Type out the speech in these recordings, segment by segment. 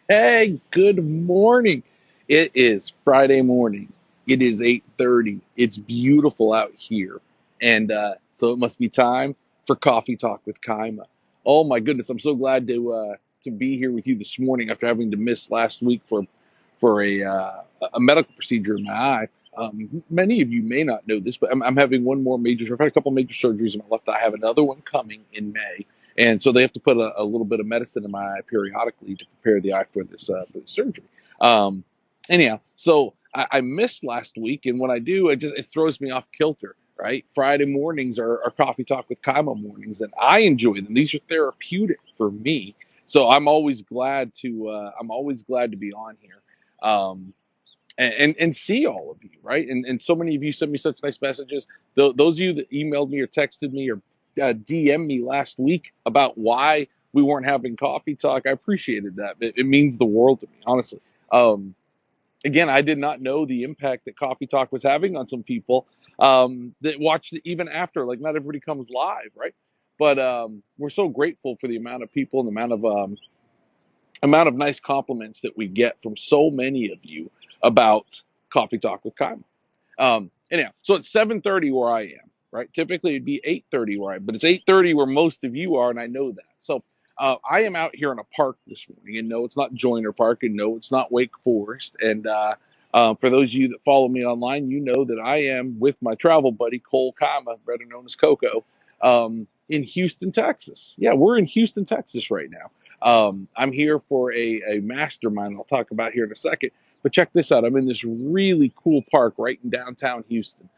Hey, good morning. It is Friday morning. It is 8:30. It's beautiful out here. And so it must be time for Coffee Talk with Kaima. Oh my goodness, I'm so glad to be here with you this morning after having to miss last week for a medical procedure in my eye. Many of you may not know this, but I'm having one more major. I've had a couple major surgeries in my left eye. I have another one coming in May, and so they have to put a little bit of medicine in my eye periodically to prepare the eye for the surgery. Um, anyhow, so I missed last week, and when I do, it throws me off kilter. Right, Friday mornings are coffee talk with Kaima mornings, and I enjoy them. These are therapeutic for me, so I'm always glad to be on here. And see all of you, right? And so many of you sent me such nice messages. Those of you that emailed me or texted me or DM me last week about why we weren't having coffee talk, I appreciated that. It means the world to me, honestly. Um, Again, I did not know the impact that coffee talk was having on some people that watched it even after. Like, not everybody comes live, right? But we're so grateful for the amount of people and the amount of nice compliments that we get from so many of you about Coffee Talk with Kyle. Anyhow, so it's 7:30 where I am, right? Typically it'd be 8:30 where I am, but it's 8:30 where most of you are, and I know that. So I am out here in a park this morning, and no, it's not Joyner Park, and no, it's not Wake Forest. And for those of you that follow me online, you know that I am with my travel buddy Cole Kama, better known as Coco, in Houston, Texas. Yeah, we're in Houston, Texas right now. I'm here for a mastermind I'll talk about here in a second. But check this out. I'm in this really cool park right in downtown Houston.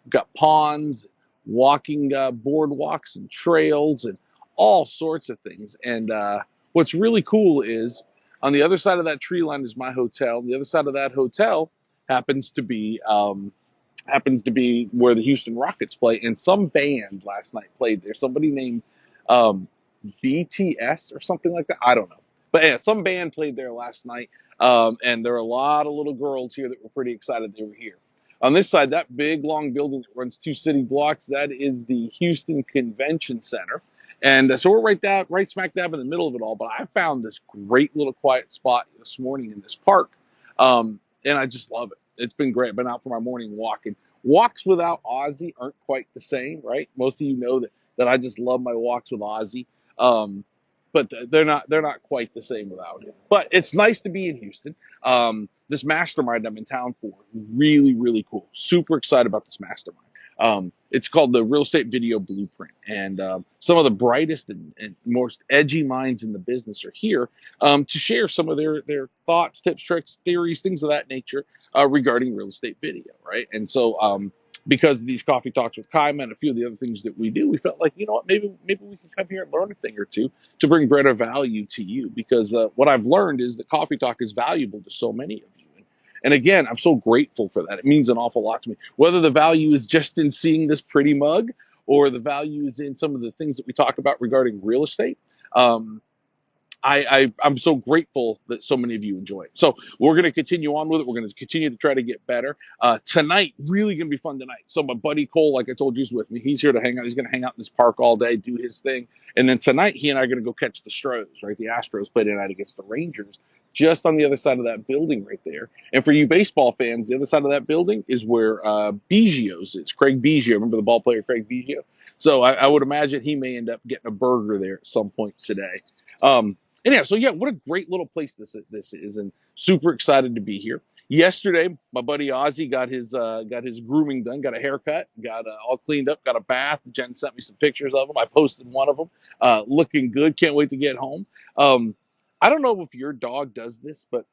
Got ponds, walking boardwalks, and trails, and all sorts of things. And what's really cool is on the other side of that tree line is my hotel. The other side of that hotel happens to be where the Houston Rockets play. And some band last night played there. Somebody named um, BTS or something like that. I don't know. But yeah, some band played there last night. And there are a lot of little girls here that were pretty excited they were here. On this side, that big long building that runs two city blocks, that is the Houston Convention Center. And so we're right smack dab in the middle of it all. But I found this great little quiet spot this morning in this park. And I just love it. It's been great. I've been out for my morning walk. And walks without Ozzy aren't quite the same, right? Most of you know that I just love my walks with Ozzy. Um, but they're not quite the same without him. But it's nice to be in Houston. This mastermind I'm in town for, really really cool. Super excited about this mastermind. It's called the Real Estate Video Blueprint, and some of the brightest and most edgy minds in the business are here to share some of their thoughts, tips, tricks, theories, things of that nature regarding real estate video, right? And so because of these coffee talks with Kaima and a few of the other things that we do, we felt like, you know what, maybe we can come here and learn a thing or two to bring greater value to you. Because what I've learned is that coffee talk is valuable to so many of you. And again, I'm so grateful for that. It means an awful lot to me. Whether the value is just in seeing this pretty mug, or the value is in some of the things that we talk about regarding real estate. Um, I'm so grateful that so many of you enjoy it. So we're going to continue on with it. We're going to continue to try to get better. Tonight, really going to be fun tonight. So my buddy Cole, like I told you, is with me. He's here to hang out. He's going to hang out in this park all day, do his thing. And then tonight, he and I are going to go catch the Stros, right? The Astros play tonight against the Rangers, just on the other side of that building right there. And for you baseball fans, the other side of that building is where Biggio's is. Craig Biggio. Remember the ball player Craig Biggio? So I would imagine he may end up getting a burger there at some point today. Um, Anyhow, so yeah, what a great little place this is, and super excited to be here. Yesterday, my buddy Ozzy got his grooming done, got a haircut, got all cleaned up, got a bath. Jen sent me some pictures of him. I posted one of them, looking good. Can't wait to get home. Um, I don't know if your dog does this, but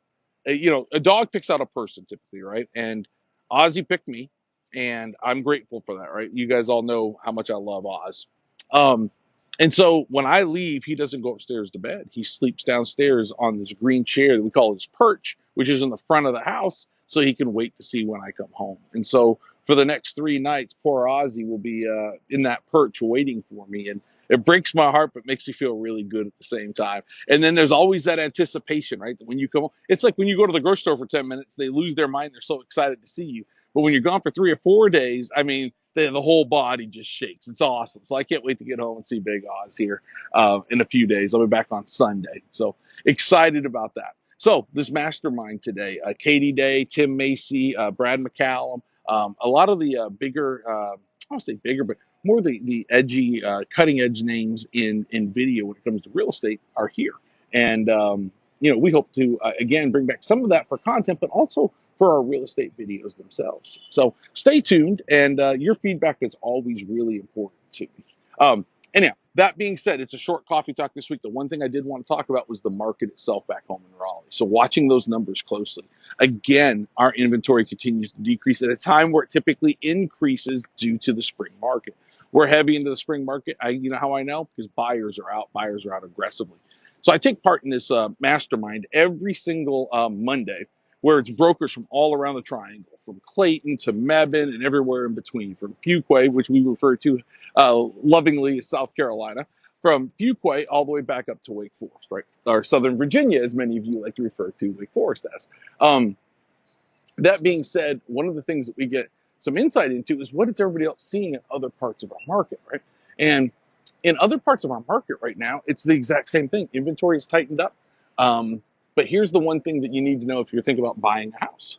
a dog picks out a person typically, right? And Ozzy picked me, and I'm grateful for that, right? You guys all know how much I love Oz. Um, and so when I leave, he doesn't go upstairs to bed. He sleeps downstairs on this green chair that we call his perch, which is in the front of the house, so he can wait to see when I come home. And so for the next 3 nights, poor Ozzy will be in that perch waiting for me. And it breaks my heart, but makes me feel really good at the same time. And then there's always that anticipation, right? That when you come home, it's like when you go to the grocery store for 10 minutes, they lose their mind. They're so excited to see you. But when you're gone for 3 or 4 days, I mean, the whole body just shakes. It's awesome. So I can't wait to get home and see Big Oz here in a few days. I'll be back on Sunday. So excited about that. So this mastermind today, Katie Day, Tim Macy, Brad McCallum, a lot of the bigger, I don't say bigger, but more the edgy, cutting edge names in video when it comes to real estate are here. And, we hope to, again, bring back some of that for content, but also for our real estate videos themselves. So stay tuned, and your feedback is always really important to me. Anyhow, that being said, it's a short coffee talk this week. The one thing I did want to talk about was the market itself back home in Raleigh. So watching those numbers closely. Again, our inventory continues to decrease at a time where it typically increases due to the spring market. We're heavy into the spring market. You know how I know? Because buyers are out. Buyers are out aggressively. So I take part in this mastermind every single Monday, where it's brokers from all around the triangle, from Clayton to Mebane and everywhere in between, from Fuquay, which we refer to lovingly as South Carolina, from Fuquay all the way back up to Wake Forest, right? Or Southern Virginia, as many of you like to refer to Wake Forest as. That being said, one of the things that we get some insight into is what is everybody else seeing in other parts of our market, right? And in other parts of our market right now, it's the exact same thing. Inventory is tightened up. But here's the one thing that you need to know if you're thinking about buying a house.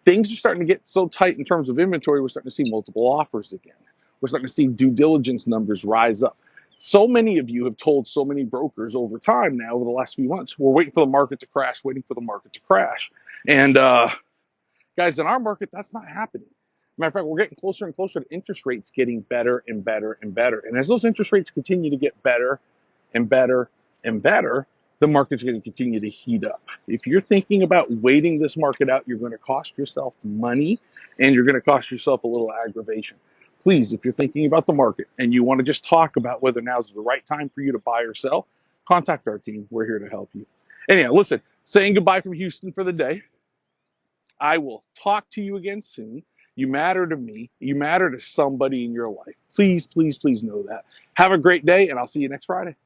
Things are starting to get so tight in terms of inventory, we're starting to see multiple offers again. We're starting to see due diligence numbers rise up. So many of you have told so many brokers over time now, over the last few months, we're waiting for the market to crash, waiting for the market to crash. And guys, in our market, that's not happening. Matter of fact, we're getting closer and closer to interest rates getting better and better and better. And as those interest rates continue to get better and better and better, the market's going to continue to heat up. If you're thinking about waiting this market out, you're going to cost yourself money and you're going to cost yourself a little aggravation. Please, if you're thinking about the market and you want to just talk about whether now is the right time for you to buy or sell, contact our team. We're here to help you. Anyhow, listen, saying goodbye from Houston for the day. I will talk to you again soon. You matter to me. You matter to somebody in your life. Please, please, please know that. Have a great day, and I'll see you next Friday.